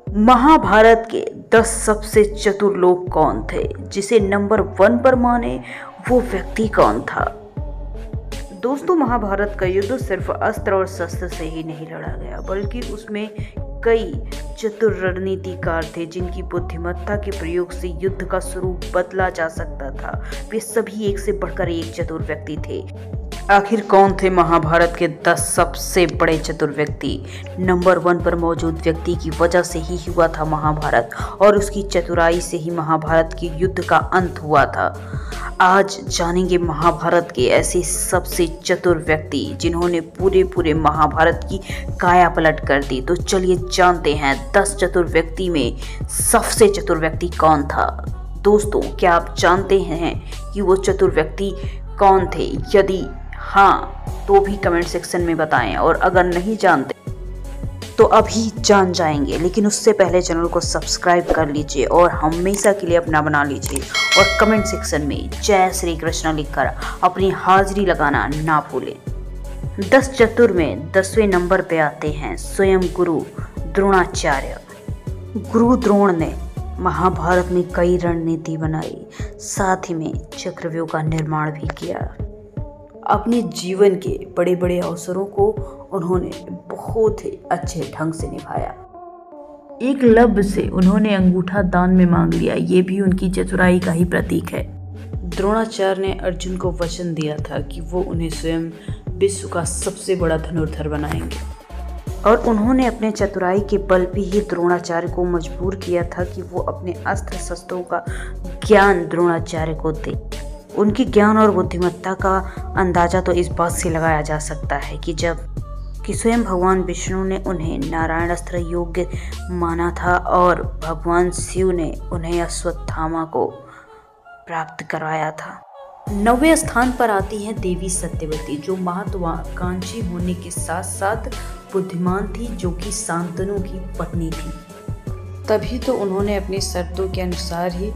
महाभारत के 10 सबसे चतुर लोग कौन थे? जिसे नंबर 1 पर माने वो व्यक्ति कौन था? दोस्तों, महाभारत का युद्ध सिर्फ अस्त्र और शस्त्र से ही नहीं लड़ा गया, बल्कि उसमें कई चतुर रणनीतिकार थे जिनकी बुद्धिमत्ता के प्रयोग से युद्ध का स्वरूप बदला जा सकता था। वे सभी एक से बढ़कर एक चतुर व्यक्ति थे। आखिर कौन थे महाभारत के 10 सबसे बड़े चतुर व्यक्ति? नंबर 1 पर मौजूद व्यक्ति की वजह से ही हुआ था महाभारत, और उसकी चतुराई से ही महाभारत के युद्ध का अंत हुआ था। आज जानेंगे महाभारत के ऐसे सबसे चतुर व्यक्ति जिन्होंने पूरे महाभारत की काया पलट कर दी। तो चलिए जानते हैं 10 चतुर व्यक्ति में सबसे चतुर व्यक्ति कौन था। दोस्तों, क्या आप जानते हैं कि वो चतुर व्यक्ति कौन थे? यदि हाँ तो भी कमेंट सेक्शन में बताएं, और अगर नहीं जानते तो अभी जान जाएंगे। लेकिन उससे पहले चैनल को सब्सक्राइब कर लीजिए और हमेशा के लिए अपना बना लीजिए, और कमेंट सेक्शन में जय श्री कृष्ण लिखकर अपनी हाजिरी लगाना ना भूलें। 10 चतुर में 10वें नंबर पे आते हैं स्वयं गुरु द्रोणाचार्य। गुरु द्रोण ने महाभारत में कई रणनीति बनाई, साथ ही में चक्रव्यूह का निर्माण भी किया। अपने जीवन के बड़े बड़े अवसरों को उन्होंने बहुत ही अच्छे ढंग से निभाया। एकलव्य से उन्होंने अंगूठा दान में मांग लिया, ये भी उनकी चतुराई का ही प्रतीक है। द्रोणाचार्य ने अर्जुन को वचन दिया था कि वो उन्हें स्वयं विश्व का सबसे बड़ा धनुर्धर बनाएंगे, और उन्होंने अपने चतुराई के बल पे ही द्रोणाचार्य को मजबूर किया था कि वो अपने अस्त्र शस्त्रों का ज्ञान द्रोणाचार्य को दे। उनकी ज्ञान और बुद्धिमत्ता का अंदाजा तो इस बात से लगाया जा सकता है कि स्वयं भगवान विष्णु ने उन्हें नारायण अस्त्र योग्य माना था, और भगवान शिव ने उन्हें अश्वत्थामा को प्राप्त करवाया था। 9वें स्थान पर आती है देवी सत्यवती, जो महत्वाकांक्षी होने के साथ साथ बुद्धिमान थी, जो कि शांतनु की पत्नी थी। तभी तो उन्होंने अपनी शर्तों के अनुसार ही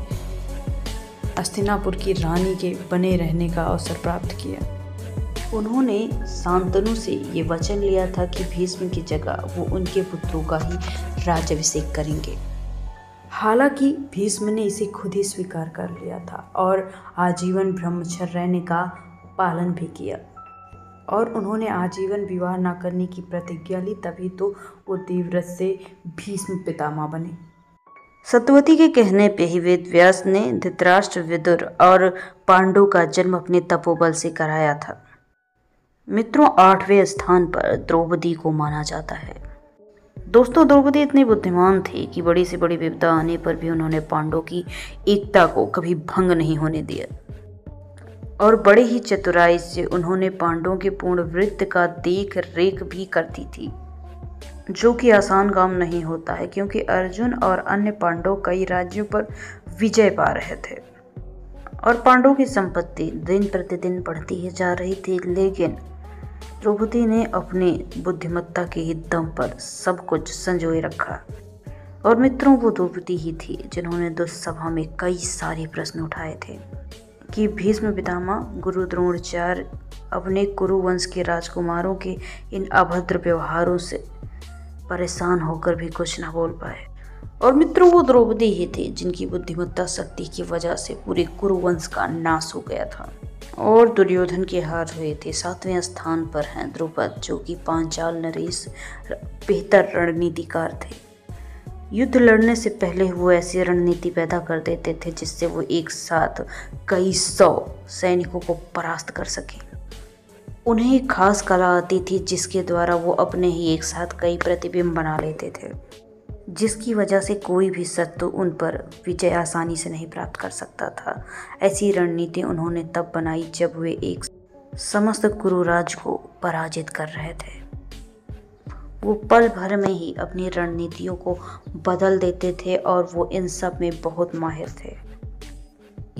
हस्तिनापुर की रानी के बने रहने का अवसर प्राप्त किया। उन्होंने शांतनु से ये वचन लिया था कि भीष्म की जगह वो उनके पुत्रों का ही राज्याभिषेक करेंगे। हालांकि भीष्म ने इसे खुद ही स्वीकार कर लिया था और आजीवन ब्रह्मचर्य रहने का पालन भी किया, और उन्होंने आजीवन विवाह न करने की प्रतिज्ञा ली। तभी तो वो देवव्रत से भीष्म पितामह बने। सत्यवती के कहने पे ही वेद व्यास ने धृतराष्ट्र, विदुर और पांडु का जन्म अपने तपोबल से कराया था। मित्रों, 8वें स्थान पर द्रौपदी को माना जाता है। दोस्तों, द्रौपदी इतनी बुद्धिमान थी कि बड़ी से बड़ी विपदा आने पर भी उन्होंने पांडवों की एकता को कभी भंग नहीं होने दिया, और बड़े ही चतुराई से उन्होंने पांडवों के पूर्ण वृत्त का देख रेख भी करती थी, जो कि आसान काम नहीं होता है, क्योंकि अर्जुन और अन्य पांडव कई राज्यों पर विजय पा रहे थे और पांडवों की संपत्ति दिन प्रतिदिन बढ़ती ही जा रही थी। लेकिन द्रौपदी ने अपनी बुद्धिमत्ता के ही दम पर सब कुछ संजोए रखा। और मित्रों, वो द्रौपदी ही थी जिन्होंने दुस्सभा में कई सारे प्रश्न उठाए थे कि भीष्म पितामह गुरु द्रोणाचार्य अपने कुरु वंश के राजकुमारों के इन अभद्र व्यवहारों से परेशान होकर भी कुछ न बोल पाए। और मित्रों, वो द्रौपदी ही थी जिनकी बुद्धिमत्ता शक्ति की वजह से पूरे कुरुवंश का नाश हो गया था और दुर्योधन के हार हुए थे। 7वें स्थान पर हैं द्रुपद, जो कि पांचाल नरेश बेहतर रणनीतिकार थे। युद्ध लड़ने से पहले वो ऐसी रणनीति पैदा कर देते थे जिससे वो एक साथ कई 100 सैनिकों को परास्त कर सके। उन्हें एक खास कला आती थी जिसके द्वारा वो अपने ही एक साथ कई प्रतिबिंब बना लेते थे, जिसकी वजह से कोई भी शत्रु उन पर विजय आसानी से नहीं प्राप्त कर सकता था। ऐसी रणनीति उन्होंने तब बनाई जब वे एक समस्त कुरुराज को पराजित कर रहे थे। वो पल भर में ही अपनी रणनीतियों को बदल देते थे और वो इन सब में बहुत माहिर थे।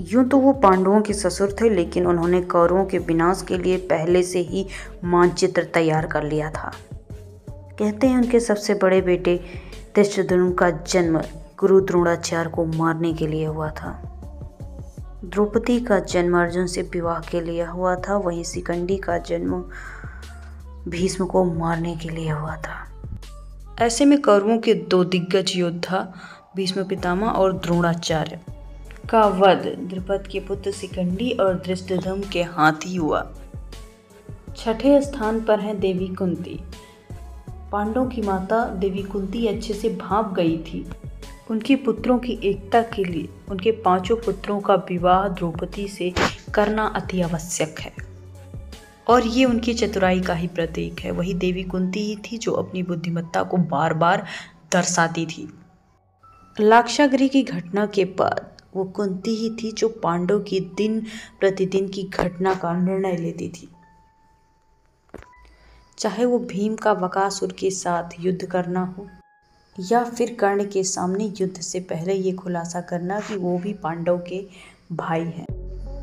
यूं तो वो पांडवों के ससुर थे, लेकिन उन्होंने कौरवों के विनाश के लिए पहले से ही मानचित्र तैयार कर लिया था। कहते हैं उनके सबसे बड़े बेटे धृष्टद्युम्न का जन्म गुरु द्रोणाचार्य को मारने के लिए हुआ था। द्रौपदी का जन्म अर्जुन से विवाह के लिए हुआ था, वहीं शिखंडी का जन्म भीष्म को मारने के लिए हुआ था। ऐसे में कौरवों के दो दिग्गज योद्धा भीष्म पितामह और द्रोणाचार्य का वध द्रुपद के पुत्र शिखंडी और धृष्टद्युम्न के हाथ ही हुआ। छठे स्थान पर है देवी कुंती। पांडवों की माता देवी कुंती अच्छे से भाप गई थी। उनके पुत्रों की एकता के लिए उनके 5 पुत्रों का विवाह द्रौपदी से करना अति आवश्यक है और ये उनकी चतुराई का ही प्रतीक है। वही देवी कुंती ही थी जो अपनी बुद्धिमत्ता को बार बार दर्शाती थी। लाक्षागृह की घटना के बाद वो कुंती ही थी जो पांडव की दिन प्रतिदिन की घटना का निर्णय लेती थी। चाहे वो भीम का बकासुर के साथ युद्ध करना हो या फिर कर्ण के सामने युद्ध से पहले ये खुलासा करना कि वो भी पांडव के भाई हैं।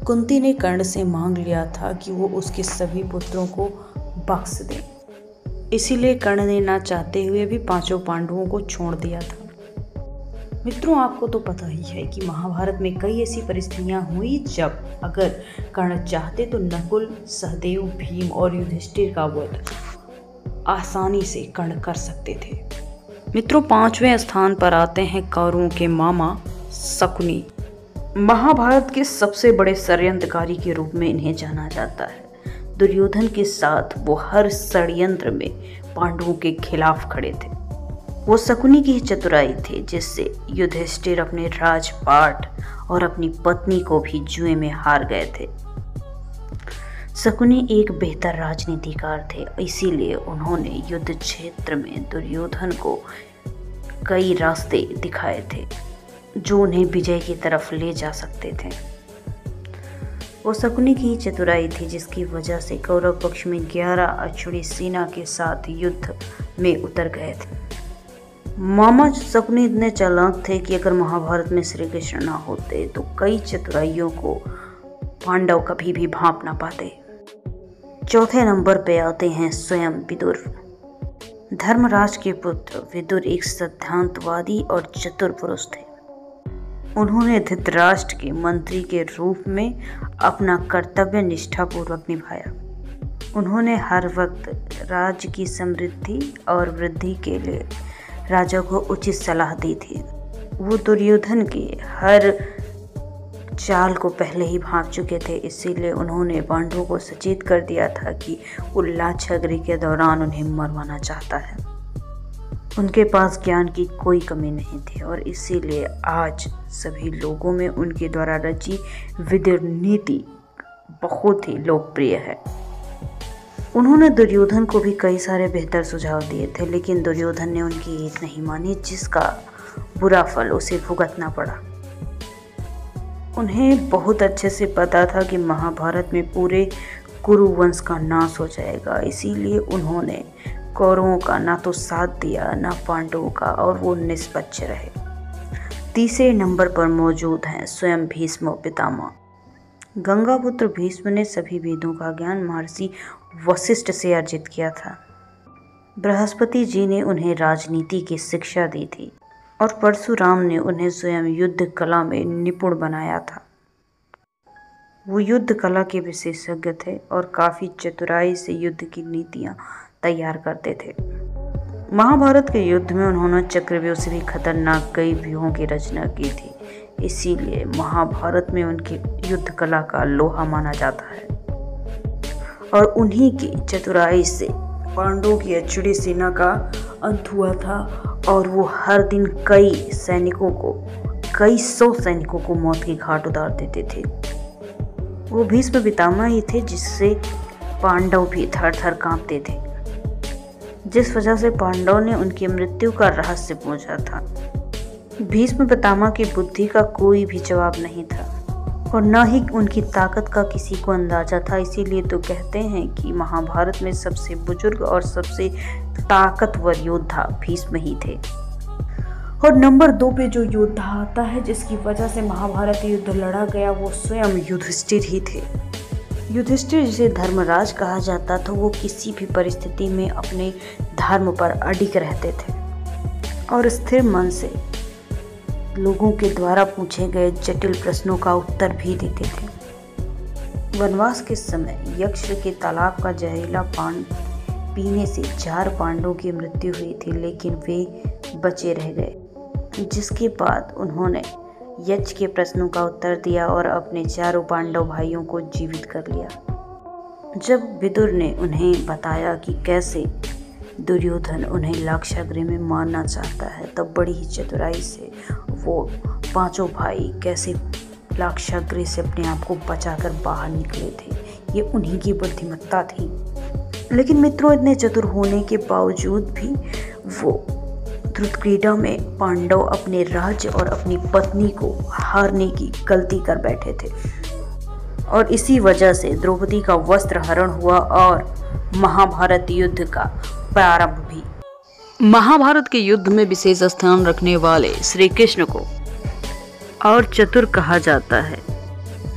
कुंती ने कर्ण से मांग लिया था कि वो उसके सभी पुत्रों को बख्श दे। इसीलिए कर्ण ने ना चाहते हुए भी 5 पांडवों को छोड़ दिया था। मित्रों, आपको तो पता ही है कि महाभारत में कई ऐसी परिस्थितियां हुई जब अगर कर्ण चाहते तो नकुल, सहदेव, भीम और युधिष्ठिर का वध आसानी से कर्ण कर सकते थे। मित्रों, 5वें स्थान पर आते हैं कौरवों के मामा शकुनी। महाभारत के सबसे बड़े षड्यंत्रकारी के रूप में इन्हें जाना जाता है। दुर्योधन के साथ वो हर षड्यंत्र में पांडवों के खिलाफ खड़े थे। वो शकुनी की चतुराई थी जिससे युधिष्ठिर अपने राजपाट और अपनी पत्नी को भी जुए में हार गए थे। शकुनी एक बेहतर राजनीतिकार थे, इसीलिए उन्होंने युद्ध क्षेत्र में दुर्योधन को कई रास्ते दिखाए थे जो उन्हें विजय की तरफ ले जा सकते थे। वो शकुनी की चतुराई थी जिसकी वजह से कौरव पक्ष में 11 अक्षौहिणी सेना के साथ युद्ध में उतर गए थे। मामा शकुनी इतने चालाक थे कि अगर महाभारत में श्री कृष्ण न होते तो कई चतुराइयों को पांडव कभी भी भांप ना पाते। चौथे नंबर पे आते हैं स्वयं विदुर। धर्मराज के पुत्र विदुर एक सिद्धांतवादी और चतुर पुरुष थे। उन्होंने धृतराष्ट्र के मंत्री के रूप में अपना कर्तव्य निष्ठापूर्वक निभाया। उन्होंने हर वक्त राज्य की समृद्धि और वृद्धि के लिए राजा को उचित सलाह दी थी। वो दुर्योधन की हर चाल को पहले ही भांप चुके थे, इसीलिए उन्होंने पांडवों को सचेत कर दिया था कि वो लाक्षागृह के दौरान उन्हें मरवाना चाहता है। उनके पास ज्ञान की कोई कमी नहीं थी और इसीलिए आज सभी लोगों में उनके द्वारा रची विदुर नीति बहुत ही लोकप्रिय है। उन्होंने दुर्योधन को भी कई सारे बेहतर सुझाव दिए थे, लेकिन दुर्योधन ने उनकी एक नहीं मानी, जिसका बुरा फल उसे भुगतना पड़ा। उन्हें बहुत अच्छे से पता था कि महाभारत में पूरे कुरु वंश का नाश हो जाएगा, इसीलिए उन्होंने कौरवों का ना तो साथ दिया ना पांडवों का, और वो निष्पक्ष रहे। तीसरे नंबर पर मौजूद हैं स्वयं भीष्म पितामह। गंगापुत्र भीष्म ने सभी वेदों का ज्ञान महर्षि वशिष्ठ से अर्जित किया था। बृहस्पति जी ने उन्हें राजनीति की शिक्षा दी थी और परशुराम ने उन्हें स्वयं युद्ध कला में निपुण बनाया था। वो युद्ध कला के विशेषज्ञ थे और काफ़ी चतुराई से युद्ध की नीतियाँ तैयार करते थे। महाभारत के युद्ध में उन्होंने चक्रव्यूह से भी खतरनाक कई व्यूहों की रचना की थी, इसीलिए महाभारत में उनकी युद्ध कला का लोहा माना जाता है। और उन्हीं की चतुराई से पांडवों की अक्षौहिणी सेना का अंत हुआ था और वो हर दिन कई सौ सैनिकों को मौत की घाट उतार देते थे। वो भीष्म पितामह ही थे जिससे पांडव भी थर थर कांपते थे, जिस वजह से पांडव ने उनकी मृत्यु का रहस्य पूछा था। भीष्म पितामह की बुद्धि का कोई भी जवाब नहीं था और न ही उनकी ताकत का किसी को अंदाजा था, इसीलिए तो कहते हैं कि महाभारत में सबसे बुजुर्ग और सबसे ताकतवर योद्धा भीष्म ही थे। और नंबर 2 पे जो योद्धा आता है जिसकी वजह से महाभारत युद्ध लड़ा गया, वो स्वयं युधिष्ठिर ही थे। युधिष्ठिर जिसे धर्मराज कहा जाता था, वो किसी भी परिस्थिति में अपने धर्म पर अडिग रहते थे और स्थिर मन से लोगों के द्वारा पूछे गए जटिल प्रश्नों का उत्तर भी देते थे। वनवास के समय यक्ष के तालाब का जहरीला पानी पीने से 4 पांडवों की मृत्यु हुई थी, लेकिन वे बचे रह गए, जिसके बाद उन्होंने यक्ष के प्रश्नों का उत्तर दिया और अपने 4 पांडव भाइयों को जीवित कर लिया। जब विदुर ने उन्हें बताया कि कैसे दुर्योधन उन्हें लाक्षागृह में मारना चाहता है, तब बड़ी ही चतुराई से वो 5 भाई कैसे लाक्षागृह से अपने आप को बचाकर बाहर निकले थे। ये उन्हीं की बुद्धिमत्ता थी। लेकिन मित्रों, इतने चतुर होने के बावजूद भी वो ध्रुतक्रीड़ा में पांडव अपने राज्य और अपनी पत्नी को हारने की गलती कर बैठे थे, और इसी वजह से द्रौपदी का वस्त्र हरण हुआ और महाभारत युद्ध का प्रारंभ भी। महाभारत के युद्ध में विशेष स्थान रखने वाले श्री कृष्ण को और चतुर कहा जाता है,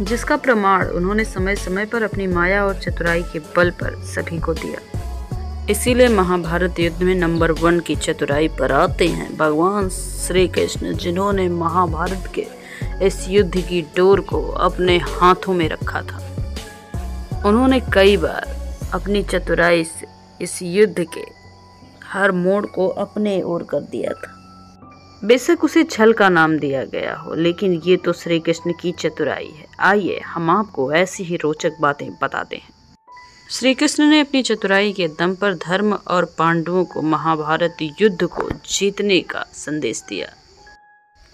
जिसका प्रमाण उन्होंने समय समय पर अपनी माया और चतुराई के बल पर सभी को दिया। इसीलिए महाभारत युद्ध में नंबर 1 की चतुराई पर आते हैं भगवान श्री कृष्ण, जिन्होंने महाभारत के इस युद्ध की डोर को अपने हाथों में रखा था। उन्होंने कई बार अपनी चतुराई से इस युद्ध के हर मोड़ को अपने ओर कर दिया था। बेशक उसे छल का नाम दिया गया हो, लेकिन ये तो श्री कृष्ण की चतुराई है। आइए हम आपको ऐसी ही रोचक बातें बताते हैं। श्री कृष्ण ने अपनी चतुराई के दम पर धर्म और पांडवों को महाभारत युद्ध को जीतने का संदेश दिया।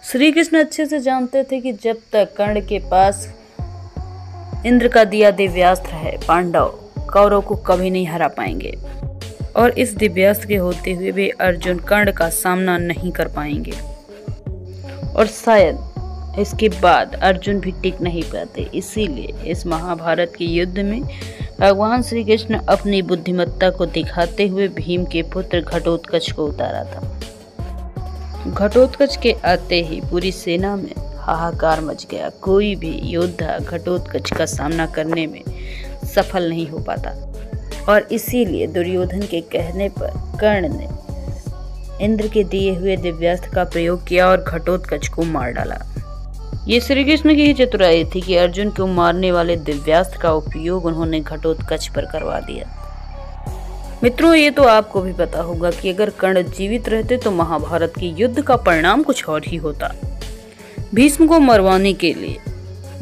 श्री कृष्ण अच्छे से जानते थे कि जब तक कर्ण के पास इंद्र का दिया दिव्यास्त्र है, पांडव कौरव को कभी नहीं हरा पाएंगे, और इस दिव्यास्त्र के होते हुए भी अर्जुन कर्ण का सामना नहीं कर पाएंगे, और शायद इसके बाद अर्जुन भी टिक नहीं पाते। इसीलिए इस महाभारत के युद्ध में भगवान श्री कृष्ण अपनी बुद्धिमत्ता को दिखाते हुए भीम के पुत्र घटोत्कच को उतारा था। घटोत्कच के आते ही पूरी सेना में हाहाकार मच गया। कोई भी योद्धा घटोत्कच का सामना करने में सफल नहीं हो पाता, और इसीलिए दुर्योधन के कहने पर कर्ण ने इंद्र के दिए हुए दिव्यास्त्र का प्रयोग किया और घटोत्कच को मार डाला। ये श्री कृष्ण की ही चतुराई थी कि अर्जुन को मारने वाले दिव्यास्त्र का उपयोग उन्होंने घटोत्कच पर करवा दिया। मित्रों, ये तो आपको भी पता होगा कि अगर कर्ण जीवित रहते तो महाभारत के युद्ध का परिणाम कुछ और ही होता। भीष्म को मरवाने के लिए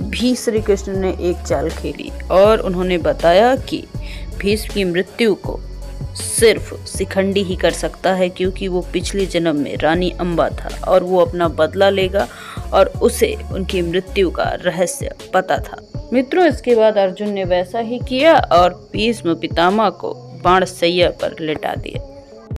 भी श्री कृष्ण ने एक चाल खेली, और उन्होंने बताया कि भीष्म की मृत्यु को सिर्फ शिखंडी ही कर सकता है, क्योंकि वो पिछले जन्म में रानी अंबा था और वो अपना बदला लेगा, और उसे उनकी मृत्यु का रहस्य पता था। मित्रों, इसके बाद अर्जुन ने वैसा ही किया और भीष्म पितामह को बाणशैया पर लेटा दिया।